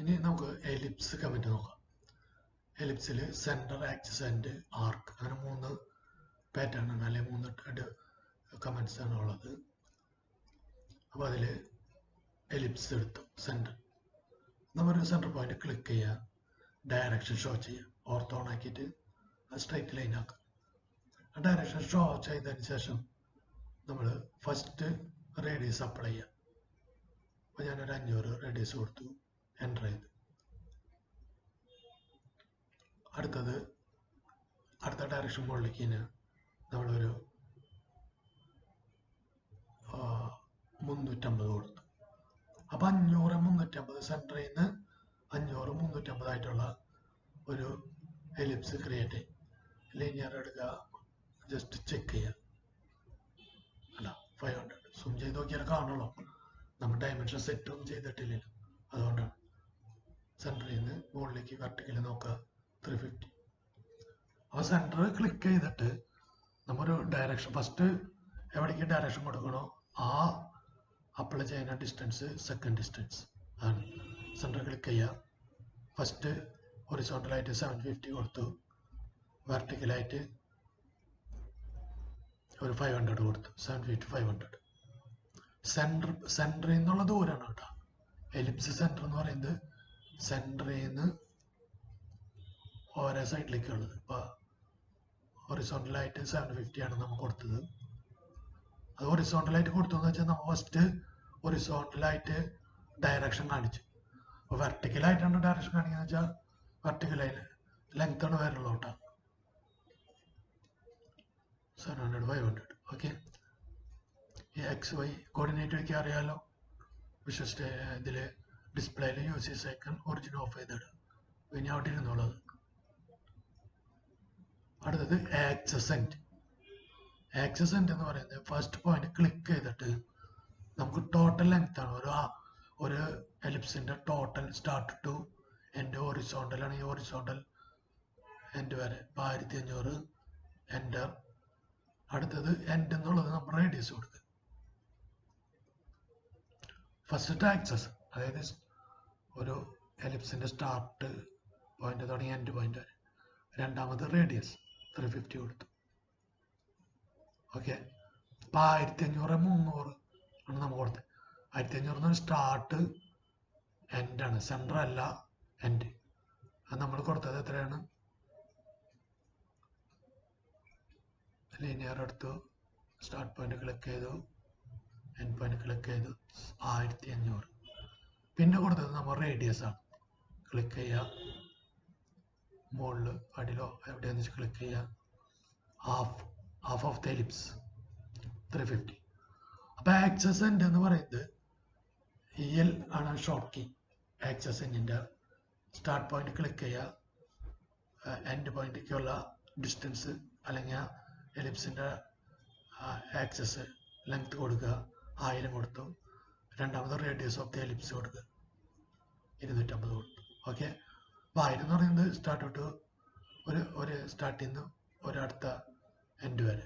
ഇനി നമുക്ക് ellipse comment നോക്കാം. എലിപ്സിൽ സെന്റർ, ആക്സിസ് ആൻഡ് ആർക്ക് അങ്ങനെ 3 പാറ്റേൺ ആണ്, അല്ലെങ്കിൽ 3 കമന്റ്സ് ആണ് ഉള്ളത്. അപ്പോൾ അതിൽ എലിപ്സ് എടുത്തു സെന്റർ. നമ്മളൊരു സെന്റർ പോയിന്റ് ക്ലിക്ക് ചെയ്യുക, ഡയറക്ഷൻ ഷോ ചെയ്യുക, ഓർത്ത് ഓൺ ആക്കിയിട്ട് സ്ട്രൈറ്റ് ലൈൻ ആക്കുക. ആ ഡയറക്ഷൻ ഷോ ചെയ്തതിന് ശേഷം നമ്മൾ ഫസ്റ്റ് റേഡിയസ് അപ്ലൈ ചെയ്യുക. അപ്പോൾ ഞാനൊരു 500 റേഡിയസ് കൊടുത്തു, എൻ്റർ ചെയ്തു. അടുത്ത ഡയറക്ഷൻ മുകളിലേക്ക് നമ്മളൊരു 350 കൊടുത്തു. അപ്പോൾ 500 350 സെൻറ്ററിൽ നിന്ന് 500 350 ആയിട്ടുള്ള ഒരു എലിപ്സ് ക്രിയേറ്റ് ചെയ്യും. ലീനിയർ എടുക്കുക, ജസ്റ്റ് ചെക്ക് ചെയ്യുക. അല്ല 500 സൂം ചെയ്ത് നോക്കിയാൽ കാണുള്ളൂ, നമ്മൾ ഡയമെൻഷൻ സെറ്റ് ഒന്നും ചെയ്തിട്ടില്ലല്ലോ, അതുകൊണ്ടാണ്. സെൻറ്ററിൽ നിന്ന് മുകളിലേക്ക് വെർട്ടിക്കൽ നോക്കുക 350. അപ്പോൾ സെൻറ്റർ ക്ലിക്ക് ചെയ്തിട്ട് നമ്മൊരു ഡയറക്ഷൻ ഫസ്റ്റ് എവിടേക്ക് ഡയറക്ഷൻ കൊടുക്കണോ ആ അപ്ലൈ ചെയ്യുന്ന ഡിസ്റ്റൻസ് സെക്കൻഡ് ഡിസ്റ്റൻസ് ആണ്. സെൻറ്റർ ക്ലിക്ക് ചെയ്യുക, ഫസ്റ്റ് ഹൊറിസോണ്ടലായിട്ട് 750 കൊടുത്തു, വെർട്ടിക്കലായിട്ട് ഒരു 500 കൊടുത്തു, 750 500. സെൻറ്ററിൽ നിന്നുള്ള ദൂരമാണ് കേട്ടോ എലിപ്സ്. സെൻറ്റർ എന്ന് പറയുന്നത് സെൻറ്ററിൽ നിന്ന് ഓരോ സൈഡിലേക്കുള്ളത്. ഇപ്പോൾ ഹൊറിസോണ്ടലായിട്ട് 750 ആണ് നമ്മൾ കൊടുത്തത്. അത് ഹൊറിസോണ്ടലായിട്ട് കൊടുത്തതെന്ന് വെച്ചാൽ നമ്മൾ ഫസ്റ്റ് ഹൊറിസോണ്ടലായിട്ട് ഡയറക്ഷൻ കാണിച്ചു. അപ്പോൾ വെർട്ടിക്കലായിട്ടാണ് ഡയറക്ഷൻ കാണിക്കുന്നത് വെച്ചാൽ വെർട്ടിക്കലായിട്ട് ലെങ്ത്താണ് വേറുള്ള കേട്ടോ 700 500. ഓക്കെ, ഈ XY കോർഡിനേറ്റ് വയ്ക്കാൻ അറിയാമല്ലോ. വിശ്വസിച്ച് ഇതിൽ ഡിസ്പ്ലേയിൽ യൂസ് ചെയ്ത് ഐക്കൺ ഒറിജിൻ ഓഫ് ചെയ്തിടുക. പിന്നെ അവിടെ ഇരുന്നുള്ളത്. അടുത്തത് ആക്സസ് എൻഡ്. ആക്സസ് എൻഡ് എന്ന് പറയുന്നത് ഫസ്റ്റ് പോയിന്റ് ക്ലിക്ക് ചെയ്തിട്ട് നമുക്ക് ടോട്ടൽ ലെങ്ത് ആണ് ഒരു എലിപ്സിന്റെ total start to end horizontal ആണ്. ഈ ഹൊറിസോണ്ടൽ എൻഡ് വരെ 1500 എൻ്റർ. അടുത്തത് എൻഡ് എന്നുള്ളത് നമ്മൾ റേഡിയസ് കൊടുക്കുക. ഫസ്റ്റ് ആക്സസ്, അതായത് ഒരു എലിപ്സിന്റെ സ്റ്റാർട്ട് പോയിന്റ് തുടങ്ങി എൻഡ് പോയിന്റ് വരെ. രണ്ടാമത് റേഡിയസ് 350 കൊടുത്തു. ഓക്കെ, അപ്പോൾ 1500 300 ആണ് നമ്മൾ കൊടുത്തത്. 1500 സ്റ്റാർട്ട് എൻഡാണ്, സെൻറ്റർ അല്ല എൻഡ്. അത് നമ്മൾ കൊടുത്തത് എത്രയാണ്? ലീനിയർ എടുത്തു, സ്റ്റാർട്ട് പോയിന്റ് ക്ലിക്ക് ചെയ്തു, എൻഡ് പോയിന്റ് ക്ലിക്ക് ചെയ്തു, 1500. പിന്നെ കൊടുത്തത് നമ്മൾ റേഡിയസ് ആണ്. ക്ലിക്ക് ചെയ്യുക, മുകളിൽ അടിയിലോ എവിടെയാണെന്ന് വെച്ചാൽ ക്ലിക്ക് ചെയ്യുക, ഹാഫ് ഓഫ് ദ എലിപ്സ് 350. അപ്പോൾ ആക്സസ് എൻഡ് എന്ന് പറയുന്നത് EL ആണ് ഷോർട്ട് കീ. ആക്സസ് എൻഡിൻ്റെ സ്റ്റാർട്ട് പോയിന്റ് ക്ലിക്ക് ചെയ്യുക, എൻഡ് പോയിന്റിലേക്കുള്ള ഡിസ്റ്റൻസ് അല്ലെങ്കിൽ എലിപ്സിൻ്റെ ആക്സസ് ലെങ്ത് കൊടുക്കുക, 1000 കൊടുത്തു. രണ്ടാമത് റേഡിയസ് ഓഫ് ദ എലിപ്സ് കൊടുക്കുക, 250 കൊടുത്തു. ഓക്കെ, അപ്പോൾ 1000 എന്ന് പറയുന്നത് സ്റ്റാർട്ട് ടു ഒരു സ്റ്റാർട്ടിൽ നിന്ന് ഒരടുത്ത എൻഡ് വരെ,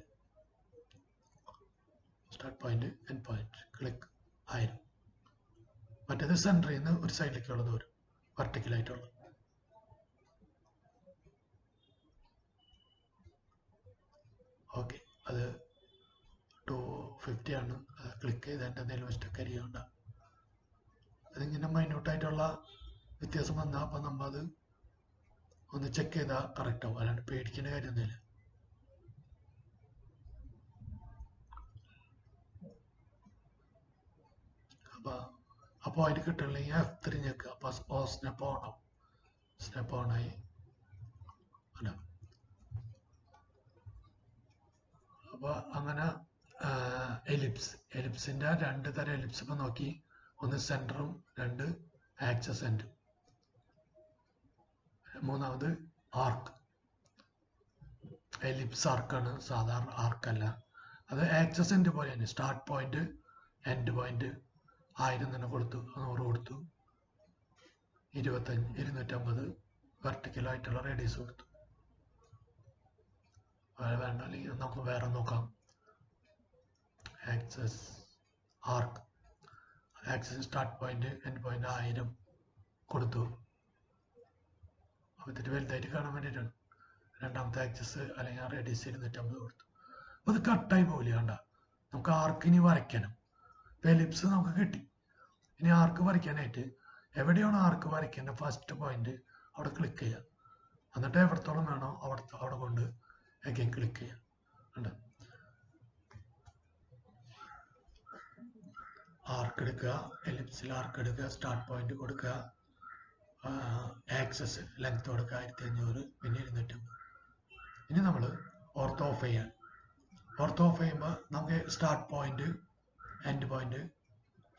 start point end point click 1000. മറ്റേത് സെൻറ്ററിൽ നിന്ന് ഒരു സൈഡിലേക്കുള്ള ദൂരം വെർട്ടിക്കലായിട്ടുള്ളത്. ഓക്കെ, അത് 250 ആണ്. ക്ലിക്ക് ചെയ്ത് എൻ്റെ എന്തെങ്കിലും മിസ്റ്റേക്ക് അറിയണ്ട. അതിങ്ങനെ മൈന്യൂട്ടായിട്ടുള്ള വ്യത്യാസം വന്നാൽ അപ്പം നമ്മൾ അത് ഒന്ന് ചെക്ക് ചെയ്താൽ കറക്റ്റ് ആവും, അല്ലാണ്ട് പേടിക്കേണ്ട കാര്യമൊന്നുമില്ല. അപ്പോൾ അതിന് കിട്ടണമെങ്കിൽ F3 ഞെക്കുക. അപ്പോൾ സ്നാപ്പ് ഓൺ ആവും. സ്നാപ്പ് ഓണായി അല്ല. അപ്പോൾ അങ്ങനെ എലിപ്സിൻ്റെ 2 തരം എലിപ്സ് ഇപ്പം നോക്കി. ഒന്ന് സെൻറ്ററും 2 ആക്സസ് എൻഡും. മൂന്നാമത് ആർക്ക്. എലിപ്സ് ആർക്കാണ്, സാധാരണ ആർക്കല്ല. അത് ആക്സസ് എൻഡ് പോലെ തന്നെ സ്റ്റാർട്ട് പോയിന്റ് എൻഡ് പോയിന്റ് 1000 തന്നെ കൊടുത്തു, 100 കൊടുത്തു, 25 250 വെർട്ടിക്കലായിട്ടുള്ള റേഡിയസ് കൊടുത്തു. വേണ്ട, അല്ലെങ്കിൽ നമുക്ക് വേറെ നോക്കാം. Axis arc, axis start point end point 1000 കൊടുത്തു. അപ്പോൾ ഇതിൻ്റെ വലുതായിട്ട് കാണാൻ വേണ്ടിയിട്ടാണ്. രണ്ടാമത്തെ ആക്സസ് അല്ലെങ്കിൽ റേഡിയസ് 250 കൊടുത്തു. അപ്പോൾ അത് കട്ടായി പോകില്ല. കണ്ട, നമുക്ക് ആർക്ക് ഇനി വരയ്ക്കണം. എലിപ്സ് നമുക്ക് കിട്ടി. ഇനി ആർക്ക് വരയ്ക്കാനായിട്ട് എവിടെയാണ് ആർക്ക് വരയ്ക്കേണ്ട ഫസ്റ്റ് പോയിന്റ് അവിടെ ക്ലിക്ക് ചെയ്യുക. എന്നിട്ട് എവിടത്തോളം വേണോ അവിടെ കൊണ്ട് അഗൈൻ ക്ലിക്ക് ചെയ്യുക. ഉണ്ട്, ആർക്ക് എടുക്കുക, എലിപ്സിൽ ആർക്ക് എടുക്കുക, സ്റ്റാർട്ട് പോയിന്റ് കൊടുക്കുക, ആക്സസ് ലെങ്ത് കൊടുക്കുക 1500, പിന്നെ 250. ഇനി നമ്മൾ ഓർത്തോ ഓഫ് ചെയ്യാൻ. ഓർത്തോ ഓഫ് ചെയ്യുമ്പോൾ നമുക്ക് സ്റ്റാർട്ട് പോയിന്റ് എൻഡ് പോയിന്റ്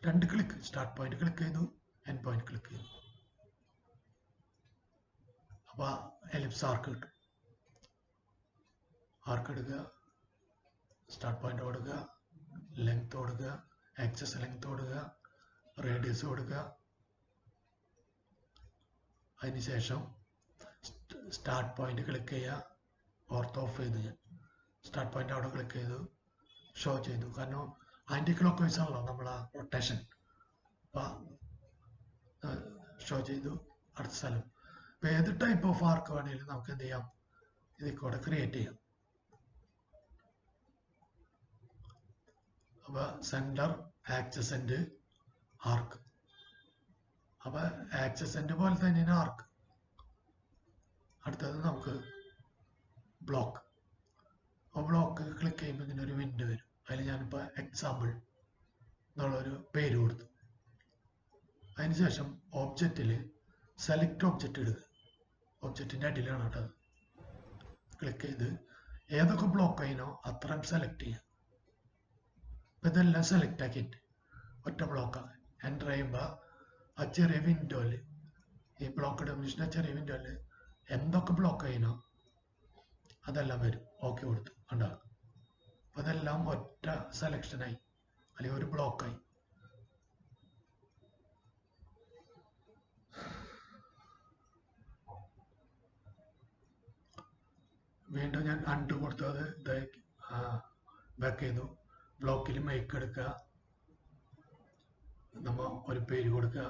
രണ്ട് ക്ലിക്ക്, സ്റ്റാർട്ട് പോയിന്റ് ക്ലിക്ക് ചെയ്തു, എൻഡ് പോയിന്റ് ക്ലിക്ക് ചെയ്തു. അപ്പോൾ എലിപ്സ് ആർക്ക് കിട്ടും. ആർക്ക് എടുക്കുക, സ്റ്റാർട്ട് പോയിന്റ് കൊടുക്കുക, ലെങ്ത് കൊടുക്കുക, ആക്സസ് ലെങ്ത് കൊടുക്കുക, റേഡിയസ് കൊടുക്കുക. അതിനുശേഷം സ്റ്റാർട്ട് പോയിന്റ് ക്ലിക്ക് ചെയ്യുക. ഓർത്തോ ഓഫ് ചെയ്തു. ഞാൻ സ്റ്റാർട്ട് പോയിന്റ് അവിടെ ക്ലിക്ക് ചെയ്തു, ഷോ ചെയ്തു. കാരണം ആൻറ്റി ക്ലോക്ക് വൈസ് ആണല്ലോ നമ്മൾ ആ റൊട്ടേഷൻ. അപ്പം ഷോ ചെയ്തു. അടുത്ത സ്ഥലം. അപ്പം ഏത് ടൈപ്പ് ഓഫ് ആർക്ക് വേണമെങ്കിലും നമുക്ക് എന്ത് ചെയ്യാം, ഇതിൽ കൂടെ ക്രിയേറ്റ് ചെയ്യാം. അപ്പോൾ സെൻറ്റർ ആക്സസ് എൻഡ് ആർക്ക്. അപ്പോൾ ആക്സസ് എൻഡ് പോലെ തന്നെയാണ് ആർക്ക്. അടുത്തത് നമുക്ക് ബ്ലോക്ക്. അപ്പോൾ ബ്ലോക്ക് ക്ലിക്ക് ചെയ്യുമ്പോൾ ഇങ്ങനെ ഒരു വിൻഡോ വരും. അതിൽ ഞാനിപ്പോൾ എക്സാമ്പിൾ എന്നുള്ളൊരു പേര് കൊടുത്തു. അതിനുശേഷം ഓബ്ജക്റ്റിൽ സെലക്ട് ഓബ്ജക്റ്റ് ഇടുക. ഒബ്ജക്റ്റിൻ്റെ അടിയിലാണ് കേട്ടത്. ക്ലിക്ക് ചെയ്ത് ഏതൊക്കെ ബ്ലോക്ക് ആയിനോ അത്രയും സെലക്ട് ചെയ്യുക. അപ്പം ഇതെല്ലാം സെലക്ട് ആക്കിയിട്ട് ഒറ്റ ബ്ലോക്കാണ്. എൻ്റർ ചെയ്യുമ്പോൾ ആ ചെറിയ വിൻഡോയിൽ, ഈ ബ്ലോക്ക് ഡെഫിനിഷൻ്റെ ചെറിയ വിൻഡോയിൽ എന്തൊക്കെ ബ്ലോക്ക് ആയിനോ അതെല്ലാം വരും. ഓക്കെ കൊടുത്തു. ഉണ്ടാകും. അപ്പം അതെല്ലാം ഒറ്റ സെലക്ഷനായി, അല്ലെങ്കിൽ ഒരു ബ്ലോക്കായി. വീണ്ടും ഞാൻ അൺഡു കൊടുത്തത് ഇതായി ബാക്ക് ചെയ്തു. ബ്ലോക്കിൽ മേക്ക് എടുക്കുക, നമ്മൾ ഒരു പേര് കൊടുക്കുക.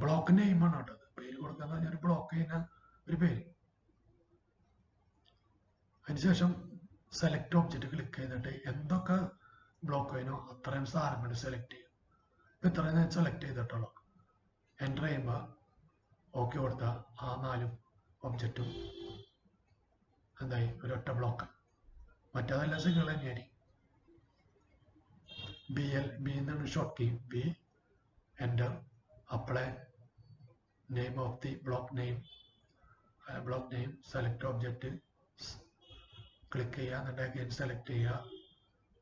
ബ്ലോക്ക് നെയിമാണ് കേട്ടോ. പേര് കൊടുക്കുക എന്ന് പറഞ്ഞാൽ ബ്ലോക്ക് ചെയ്യുന്ന ഒരു പേര്. അതിനുശേഷം സെലക്ട് ഓബ്ജക്റ്റ് ക്ലിക്ക് ചെയ്തിട്ട് എന്തൊക്കെ ബ്ലോക്ക് ചെയ്യുന്നോ അത്രയും സാധനങ്ങൾ സെലക്ട് ചെയ്യും. ഇത്രയും ഞാൻ സെലക്ട് ചെയ്തിട്ടുള്ളൂ. എൻ്റർ ചെയ്യുമ്പോൾ ഓക്കെ കൊടുത്താൽ ആ 4 ഒബ്ജക്റ്റും എന്തായി, ഒരൊറ്റ ബ്ലോക്ക്. മറ്റേതെല്ലാം സിംഗിൾ തന്നെയായിരിക്കും. ബി എന്നാണ് short key. B, enter, apply, name of the block name, select object click ചെയ്യുക. എന്നിട്ട് അഗൈൻ സെലക്ട് ചെയ്യുക,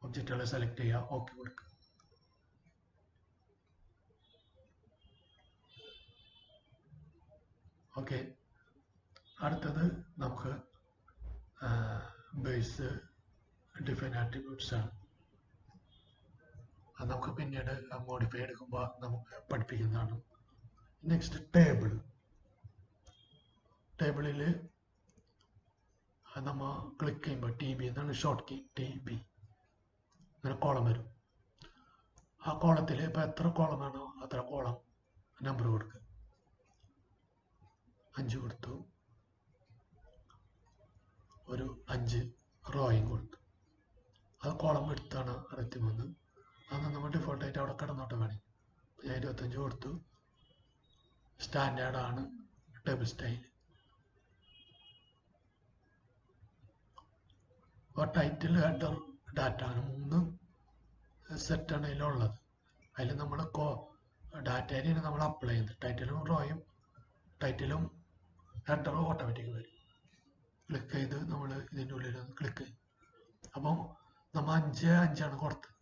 ഒബ്ജക്റ്റുകളെ സെലക്ട് ചെയ്യുക, ഓക്കെ കൊടുക്കുക. ഓക്കെ. അടുത്തത് നമുക്ക് ബേസ് ഡിഫൈൻ ആട്രിബ്യൂട്ട്സ് ആണ്. അത് നമുക്ക് പിന്നീട് മോഡിഫൈ എടുക്കുമ്പോൾ നമുക്ക് പഠിപ്പിക്കുന്നതാണ്. Next table. ടേബിളിൽ നമ്മൾ ക്ലിക്ക് ചെയ്യുമ്പോൾ ടി ബി എന്നാണ് ഷോർട്ട് കീ. ടി ബി അങ്ങനെ കോളം വരും. ആ കോളത്തിൽ ഇപ്പോൾ എത്ര കോളം വേണോ അത്ര കോളം നമ്പർ കൊടുക്കുക. 5 കൊടുത്തു. ഒരു 5 റോയും കൊടുത്തു. അത് കോളം എടുത്താണ് 63. അത് നമ്മൾ ഡിഫോൾട്ടായിട്ട് അവിടെ കിടന്നോട്ടെ വേണമെങ്കിൽ. ഞാൻ 25 കൊടുത്തു. സ്റ്റാൻഡേർഡാണ് ടേബിൾ സ്റ്റൈൽ. അപ്പോൾ ടൈറ്റിൽ, ഹെഡർ, ഡാറ്റ അങ്ങനെ 3 സെറ്റാണ് അതിലുള്ളത്. അതിൽ നമ്മൾ ഡാറ്റേനെയാണ് നമ്മൾ അപ്ലൈ ചെയ്യുന്നത്. ടൈറ്റിലും റോയും, ടൈറ്റിലും ഹെഡറും ഓട്ടോമാറ്റിക് വരും. ക്ലിക്ക് ചെയ്ത് നമ്മൾ ഇതിൻ്റെ ഉള്ളിൽ ക്ലിക്ക് ചെയ്യും. അപ്പം നമ്മൾ 5 കൊടുത്തത്.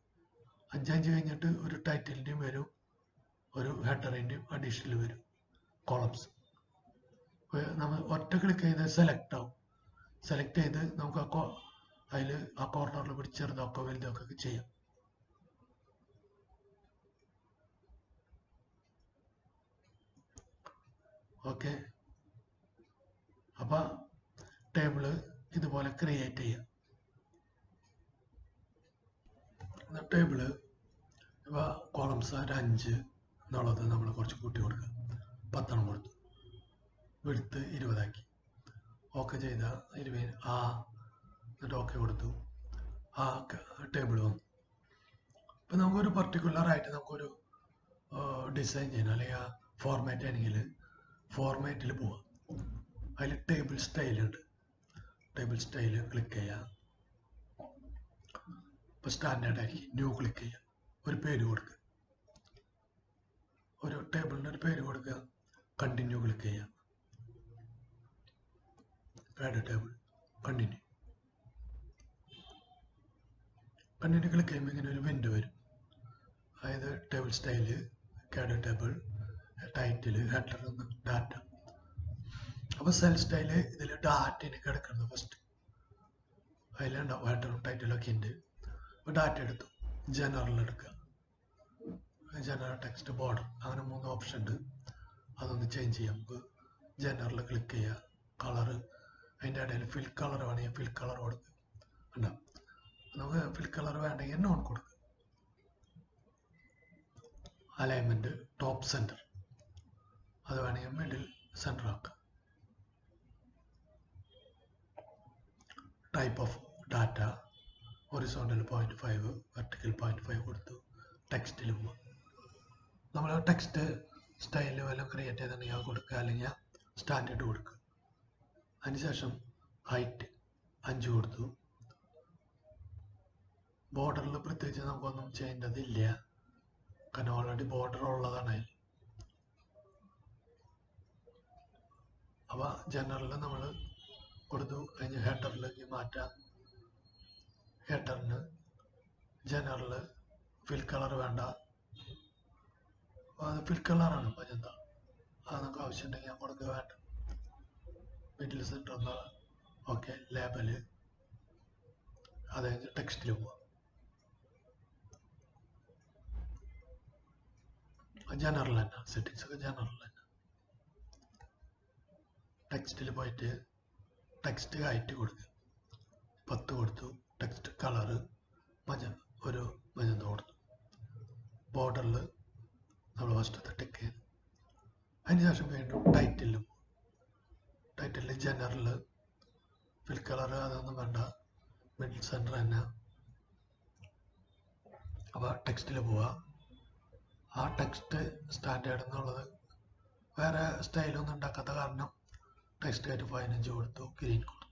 5 കഴിഞ്ഞിട്ട് ഒരു ടൈറ്റിലിൻ്റെയും വരും, ഒരു ഹെഡറിൻ്റെയും അഡീഷണൽ വരും കോളംസ്. നമ്മൾ ഒറ്റ ക്ലിക്ക് ചെയ്ത് സെലക്ട് ആവും. സെലക്ട് ചെയ്ത് നമുക്ക് അതിൽ ആ കോർണറിൽ പിടിച്ച് ചെറുതാക്കോ വലുതാക്കൊക്കെ ചെയ്യാം. ഓക്കെ. അപ്പം ടേബിള് ഇതുപോലെ ക്രിയേറ്റ് ചെയ്യാം. ടേബിള് ഇപ്പോൾ കോളംസ് 5 എന്നുള്ളത് നമ്മൾ കുറച്ച് കൂട്ടി കൊടുക്കുക. 10 കൊടുത്തു, വിടുത്ത് 20 ആക്കി. ഓക്കെ ചെയ്ത 20 എന്നിട്ട് ഓക്കെ കൊടുത്തു. ആ ടേബിൾ വന്നു. ഇപ്പം നമുക്കൊരു പർട്ടിക്കുലറായിട്ട് നമുക്കൊരു ഡിസൈൻ ചെയ്യണം, അല്ലെങ്കിൽ ആ ഫോർമാറ്റ് ആണെങ്കിൽ ഫോർമാറ്റിൽ പോവാം. അതിൽ ടേബിൾ സ്റ്റൈലുണ്ട്. ടേബിൾ സ്റ്റൈല് ക്ലിക്ക് ചെയ്യാം. ഇപ്പോൾ സ്റ്റാൻഡേർഡ് ആയിരിക്കും. ന്യൂ ക്ലിക്ക് ചെയ്യാം. ഒരു പേര് കൊടുക്കുക, ഒരു ടേബിളിന് ഒരു പേര് കൊടുക്കുക. കണ്ടിന്യൂ ക്ലിക്ക് ചെയ്യാം. ആഡ് ടേബിൾ, കണ്ടിന്യൂ ക്ലിക്ക് ചെയ്യുമ്പോൾ ഇങ്ങനെ ഒരു വിൻഡോ വരും. അതായത് table style, add table, title, header, data. അപ്പോൾ സെൽ സ്റ്റൈല് ഇതിൽ ഡാറ്റയാണ് കിടക്കുന്നത് ഫസ്റ്റ്. അതിലുണ്ടാവും ഹെഡറും ടൈറ്റിലൊക്കെ ഉണ്ട്. അപ്പോൾ ഡാറ്റ എടുത്തു. ജനറൽ എടുക്കുക. ജനറൽ ടെക്സ്റ്റ്, ബോർഡർ, അങ്ങനെ 3 ഓപ്ഷൻ ഉണ്ട്. അതൊന്ന് ചേഞ്ച് ചെയ്യാം. നമുക്ക് ജനറൽ ക്ലിക്ക് ചെയ്യുക. കളറ്, അതിൻ്റെ ഇടയിൽ ഫിൽ കളർ വേണമെങ്കിൽ ഫിൽ കളർ കൊടുക്കുക. ഉണ്ടാവും. നമുക്ക് ഫിൽ കളർ വേണമെങ്കിൽ നോൺ കൊടുക്കുക. അലൈൻമെൻറ്റ് ടോപ്പ് സെൻറ്റർ, അത് വേണമെങ്കിൽ മിഡിൽ സെൻറ്റർ ആക്കുക. Type of data, horizontal 0.5, vertical 0.5 കൊടുത്തു. ടെക്സ്റ്റിൽ പോവുക. നമ്മൾ ടെക്സ്റ്റ് സ്റ്റൈലിൽ വല്ലതും ക്രിയേറ്റ് ചെയ്തിട്ടുണ്ടെങ്കിൽ അത് കൊടുക്കുക, അല്ലെങ്കിൽ സ്റ്റാൻഡേർഡ് കൊടുക്കുക. അതിനുശേഷം ഹൈറ്റ് 5 കൊടുത്തു. ബോർഡറിൽ പ്രത്യേകിച്ച് നമുക്കൊന്നും ചെയ്യേണ്ടതില്ല, കാരണം ഓൾറെഡി ബോർഡർ ഉള്ളതാണ് അതിൽ. അപ്പോൾ ജനറലിൽ നമ്മൾ കൊടുത്തു. കഴിഞ്ഞ് ഹെഡറിലേക്ക് മാറ്റാം. ഹെഡറിന് ജനറൽ ഫിൽ കളർ വേണ്ട, അത് ഫിൽ കളറാണ് മജന്ത. അത് നമുക്ക് ആവശ്യമുണ്ടെങ്കിൽ ഞാൻ കൊടുക്കുക. വേണ്ട, മിഡിൽ സെൻറ്റർ ഒന്ന് ഓക്കെ. ലേബല്, അത് കഴിഞ്ഞ് ടെക്സ്റ്റിൽ പോവാം. ജനറൽ തന്നെ, സെറ്റിങ്സ് ഒക്കെ ജനറൽ തന്നെ. ടെക്സ്റ്റിൽ പോയിട്ട് ടെക്സ്റ്റ് ഹൈറ്റ് കൊടുക്കുക. 10 കൊടുത്തു. ടെക്സ്റ്റ് കളറ് ഒരു മജന്ത കൊടുത്തു. ബോർഡറിൽ നമ്മൾ ഫസ്റ്റത്തെ ടിക്ക് ചെയ്തു. അതിനുശേഷം വീണ്ടും ടൈറ്റിലും, ടൈറ്റിൽ ജനറൽ ഫിൽ കളർ അതൊന്നും വേണ്ട, മിഡിൽ സെൻറ്റർ തന്നെ. അപ്പോൾ ടെക്സ്റ്റിൽ പോവുക. ആ ടെക്സ്റ്റ് സ്റ്റാൻഡേർഡ് എന്നുള്ളത് വേറെ സ്റ്റൈലൊന്നും ഉണ്ടാക്കാത്ത കാരണം ടെക്സ്റ്റ് ആയിട്ട് 15 കൊടുത്തു. ഗ്രീൻ കൊടുത്തു.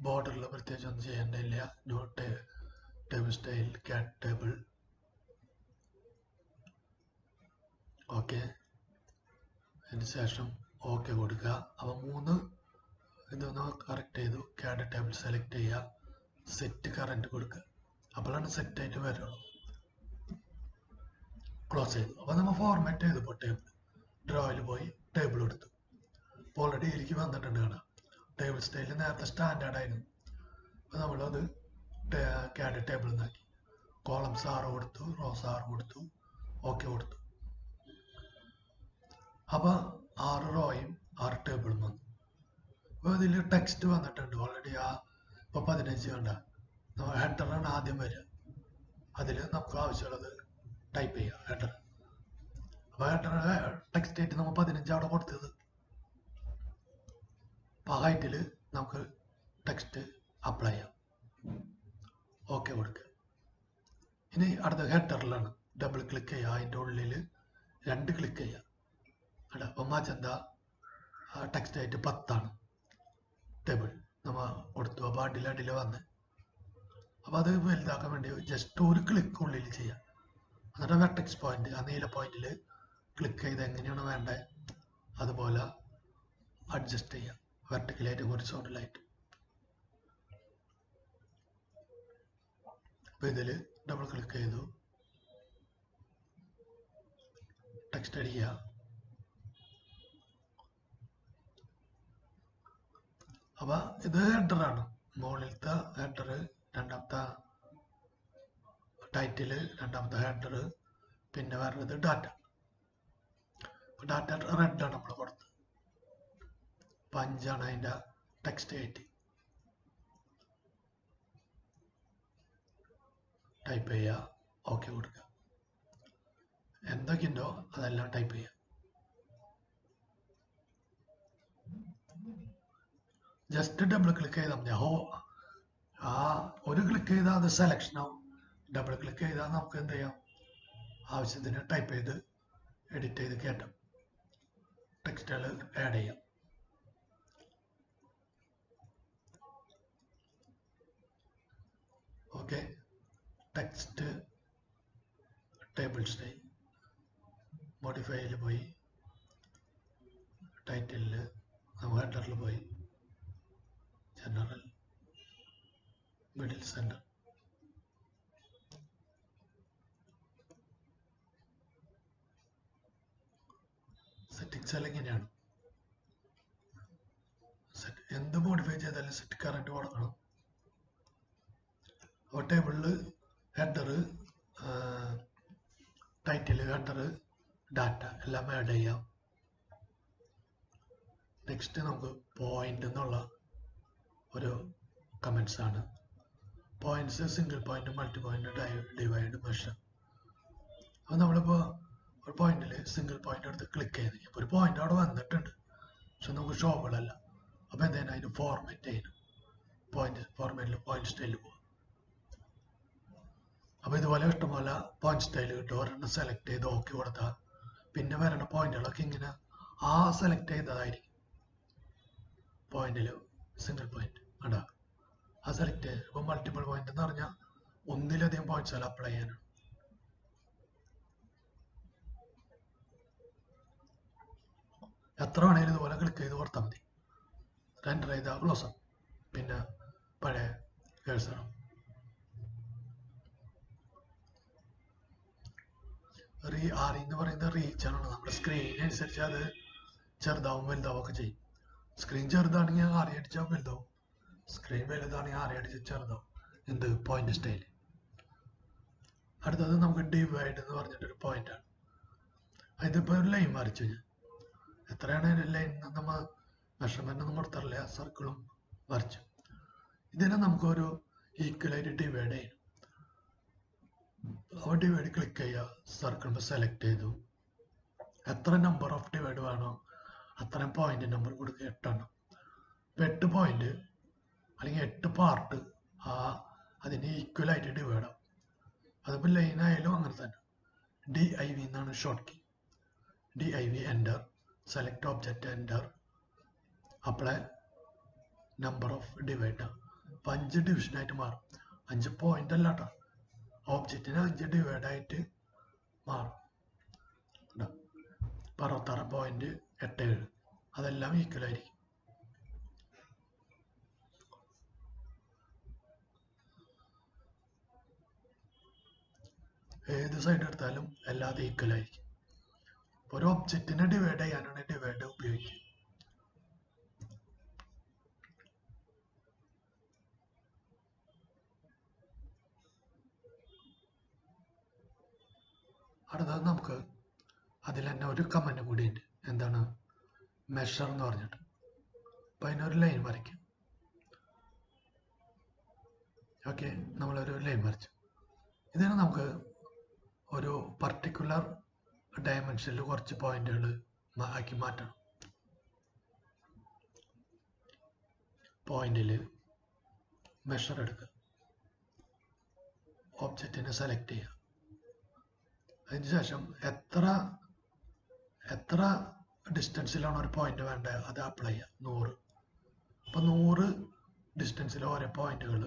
ബോർഡറിൽ പ്രത്യേകിച്ച് ഒന്നും ചെയ്യേണ്ടതില്ല. New table style, cat table, okay. അതിന് ശേഷം ഓക്കെ കൊടുക്കുക. അപ്പോൾ 3 ഇതൊന്ന് കറക്റ്റ് ചെയ്തു. ക്യാഡ് ടേബിൾ സെലക്ട് ചെയ്യുക. സെറ്റ് കറൻറ്റ് കൊടുക്കുക. അപ്പോഴാണ് സെറ്റ് ആയിട്ട് വരുള്ളൂ. ക്ലോസ് ചെയ്തു. അപ്പോൾ നമ്മൾ ഫോർമാറ്റ് ചെയ്തു. ഇപ്പോൾ ടേബിൾ ഡ്രോയിൽ പോയി ടേബിൾ എടുത്തു. അപ്പോൾ ഓൾറെഡി എനിക്ക് വന്നിട്ടുണ്ട് കാണാം. ടേബിൾ സ്റ്റൈലിൽ നേരത്തെ സ്റ്റാൻഡേർഡ് ആയിരുന്നു. അപ്പോൾ നമ്മളത് ക്യാഡ് ടേബിൾ നിന്നാക്കി. കോളംസ് 6 കൊടുത്തു, റോസ് 6 കൊടുത്തു, ഓക്കെ കൊടുത്തു. അപ്പോൾ 6 റോയും 6 ടേബിളും വന്നു. അപ്പോൾ ഇതിൽ ടെക്സ്റ്റ് വന്നിട്ടുണ്ട് ഓൾറെഡി. ഇപ്പോൾ 15 കണ്ട ഹെഡറാണ് ആദ്യം വരിക. അതിൽ നമുക്ക് ആവശ്യമുള്ളത് ടൈപ്പ് ചെയ്യുക, ഹെഡർ. അപ്പോൾ ഹെഡർ ടെക്സ്റ്റ് ആയിട്ട് നമ്മൾ 15 അവിടെ കൊടുത്തത്. അപ്പോൾ ആ ഹൈറ്റിൽ നമുക്ക് ടെക്സ്റ്റ് അപ്ലൈ ചെയ്യാം. ഓക്കെ കൊടുക്കുക. ഇനി അടുത്ത ഹെഡറിലാണ് ഡബിൾ ക്ലിക്ക് ചെയ്യുക. അതിൻ്റെ ഉള്ളിൽ 2 ക്ലിക്ക് ചെയ്യുക. അല്ല, അപ്പോൾ മജന്ത ടെക്സ്റ്റ് ആയിട്ട് 10 ടേബിൾ നമ്മൾ കൊടുത്തു. അപ്പോൾ അടിയിൽ വന്ന്, അപ്പോൾ അത് വലുതാക്കാൻ വേണ്ടി ജസ്റ്റ് ഒരു ക്ലിക്ക് ഉള്ളിൽ ചെയ്യാം. എന്നിട്ട് വെർട്ടെക്സ് പോയിന്റ്, ആ നീല പോയിന്റിൽ ക്ലിക്ക് ചെയ്ത് എങ്ങനെയാണ് വേണ്ടത് അതുപോലെ അഡ്ജസ്റ്റ് ചെയ്യാം. വെർട്ടിക്കലായിട്ട് ഹൊറിസോണ്ടലായിട്ട്. അപ്പോൾ ഇതിൽ ഡബിൾ ക്ലിക്ക് ചെയ്തു. ടെക്സ്റ്റ് അടിക്കുക. അപ്പോൾ ഇത് ഹെഡറാണ്. മുകളിലത്തെ ഹെഡർ, രണ്ടാമത്തെ ടൈറ്റിൽ, രണ്ടാമത്തെ ഹെഡർ, പിന്നെ വരുന്നത് ഡാറ്റ. ഡാറ്റ റെഡാണ് നമ്മൾ കൊടുത്തത്. 5 അതിൻ്റെ ടെക്സ്റ്റ് ആയിട്ട്. ടൈപ്പ് ചെയ്യുക, ഓക്കെ കൊടുക്കുക. എന്തൊക്കെയുണ്ടോ അതെല്ലാം ടൈപ്പ് ചെയ്യാം. ജസ്റ്റ് ഡബിൾ ക്ലിക്ക് ചെയ്താൽ മതി. ആ ഒരു ക്ലിക്ക് ചെയ്താൽ അത് സെലക്ഷൻ ആവും. ഡബിൾ ക്ലിക്ക് ചെയ്താൽ നമുക്ക് എന്ത് ചെയ്യാം, ആവശ്യത്തിന് ടൈപ്പ് ചെയ്ത് എഡിറ്റ് ചെയ്ത് കയറ്റാം, ടെക്സ്റ്റുകൾ ആഡ് ചെയ്യാം. ഓക്കെ, ടെക്സ്റ്റ് ടേബിൾ സ്റ്റൈൽ മോഡിഫൈയിൽ പോയി ടൈറ്റിലിൽ നമ്മൾ ഹെഡറിൽ പോയി ജനറൽ മിഡിൽ സെൻറ്റർ സെറ്റിങ്സ് എല്ലാം ഇങ്ങനെയാണ്. എന്ത് മോഡിഫൈ ചെയ്താലും സെറ്റ് കറന്റ് കൊടുക്കണം. അപ്പോൾ ടേബിളിൽ ഹെഡർ, ടൈറ്റിൽ, ഹെഡർ, ഡാറ്റ എല്ലാം ആഡ് ചെയ്യാം. നെക്സ്റ്റ് നമുക്ക് പോയിന്റ് എന്നുള്ള ഒരു കമൻസ് ആണ്. Points single point, multi point, divide, measure. അപ്പോൾ നമ്മളിപ്പോൾ ഒരു പോയിന്റിൽ സിംഗിൾ പോയിന്റ് എടുത്ത് ക്ലിക്ക് ചെയ്ത് ഇപ്പോൾ ഒരു പോയിന്റ് അവിടെ വന്നിട്ടുണ്ട്, പക്ഷെ നമുക്ക് ഷോകളല്ല. അപ്പോൾ എന്തായാലും അതിന് ഫോർമാറ്റ് ചെയ്യണം. പോയിന്റ് ഫോർമാറ്റിൽ പോയിന്റ് സ്റ്റൈലിൽ പോകും. അപ്പോൾ ഇതുപോലെ ഇഷ്ടംപോലെ പോയിന്റ് സ്റ്റൈൽ കിട്ടും. ഒരെണ്ണം സെലക്ട് ചെയ്ത് ഓക്കെ കൊടുത്താൽ പിന്നെ വരണ പോയിന്റുകളൊക്കെ ഇങ്ങനെ ആ സെലക്ട് ചെയ്തതായിരിക്കും. പോയിന്റിൽ സിംഗിൾ പോയിന്റ് ഉണ്ടാ ആ സെലക്ട് ചെയ്ത്. ഇപ്പോൾ മൾട്ടിപ്പിൾ പോയിന്റ് എന്ന് പറഞ്ഞാൽ ഒന്നിലധികം പോയിന്റ്സ് അപ്ലൈ ചെയ്യാനാണ്. എത്ര വേണമെങ്കിലും ഇതുപോലെ ക്ലിക്ക് ചെയ്ത് കൊടുത്താൽ മതി. റെൻഡർ ചെയ്ത ക്ലോസ് ആവും. പിന്നെ പഴയ കേഴ്സർ ആറി എന്ന് പറയുന്നത് റീച്ചാണ്. നമ്മുടെ സ്ക്രീനനുസരിച്ച് അത് ചെറുതാവും വലുതാവും ഒക്കെ ചെയ്യും. സ്ക്രീൻ ചെറുതാണെങ്കിൽ ആറി അടിച്ചാൽ വലുതാവും, സ്ക്രീൻ വലുതാണെങ്കിൽ ആറി അടിച്ചാൽ ചെറുതാവും. എന്ത് പോയിന്റ് സ്റ്റൈൽ. അടുത്തത് നമുക്ക് ഡിവൈഡ് എന്ന് പറഞ്ഞിട്ടൊരു പോയിന്റാണ്. ഇതിപ്പോൾ ഒരു ലൈൻ വരച്ചു ഞാൻ. എത്രയാണ് ലൈൻ നമ്മൾ മെഷർമെന്റ് ഒന്നും കൊടുത്തറില്ല, സർക്കിളും വരച്ചു. ഇതിനെ നമുക്കൊരു ഈക്വലായിട്ട് ഡിവൈഡ് ചെയ്യണം. അപ്പോൾ ഡിവൈഡ് ക്ലിക്ക് ചെയ്യുക, സർക്കിൾ സെലക്ട് ചെയ്തു. എത്ര നമ്പർ ഓഫ് ഡിവൈഡ് വേണോ അത്രയും പോയിന്റ് നമ്പർ കൊടുക്കുക, 8 എണ്ണം. 8 പോയിന്റ് അല്ലെങ്കിൽ 8 പാർട്ട് അതിന് ഈക്വലായിട്ട് ഡിവൈഡ് ആവും. അതിപ്പോൾ ലൈൻ ആയാലും അങ്ങനെ തന്നെ. DIV എന്നാണ് short key. DIV enter, select object enter, apply number of divide. അപ്പം 5 ഡിവിഷനായിട്ട് മാറും. 5 പോയിന്റ് അല്ല കേട്ടോ, ഓബ്ജക്റ്റിന് 5 ഡിവൈഡായിട്ട് മാറും. 66.87 അതെല്ലാം ഈക്വൽ ആയിരിക്കും. ഏത് സൈഡ് എടുത്താലും എല്ലാതും ഈക്വൽ ആയിരിക്കും. ഒരു ഒബ്ജക്റ്റിനെ ഡിവൈഡ് ചെയ്യാനാണ് ഡിവൈഡ് ഉപയോഗിക്കുക. അടുത്തത് നമുക്ക് അതിൽ തന്നെ ഒരു കമന്റ് കൂടി ഉണ്ട്. എന്താണ്? മെഷർ എന്ന് പറഞ്ഞിട്ട്. അപ്പം അതിനൊരു ലൈൻ വരയ്ക്കും. ഓക്കെ, നമ്മളൊരു ലൈൻ വരച്ചു. ഇതിനെ നമുക്ക് ഒരു പർട്ടിക്കുലർ ഡയമെൻഷനിൽ കുറച്ച് പോയിന്റുകൾ ആക്കി മാറ്റണം. പോയിന്റിൽ മെഷർ എടുക്കുക, ഒബ്ജക്റ്റിനെ സെലക്ട് ചെയ്യുക. അതിനുശേഷം എത്ര ഡിസ്റ്റൻസിലാണ് ഒരു പോയിന്റ് വേണ്ടത് അത് അപ്ലൈ ചെയ്യുക. 100. അപ്പം 100 ഡിസ്റ്റൻസിൽ ഓരോ പോയിന്റുകൾ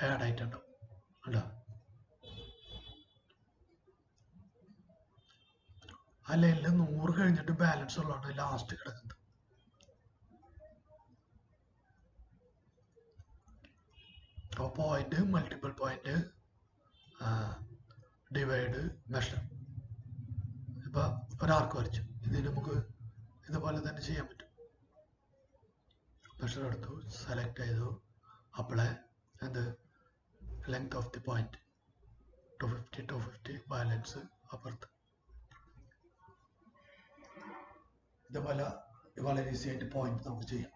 ആഡ് ആയിട്ടുണ്ടാവും. അല്ല, ആ ലൈനിൽ 100 കഴിഞ്ഞിട്ട് ബാലൻസ് ഉള്ളതാണ് ലാസ്റ്റ് കിടക്കുന്നത്. അപ്പോൾ point, multiple point, divide, measure. ഇപ്പൊ ഒരാർക്ക് വരച്ചു. ഇതിന് നമുക്ക് ഇതുപോലെ തന്നെ ചെയ്യാൻ പറ്റും. മെഷർ എടുത്തു, സെലക്ട് ചെയ്തു, അപ്ലൈ. എന്ത് length of the point 250 balance അപ്പുറത്ത്. ഇതുപോലെ വളരെ ഈസി ആയിട്ട് പോയിന്റ് നമുക്ക് ചെയ്യാം.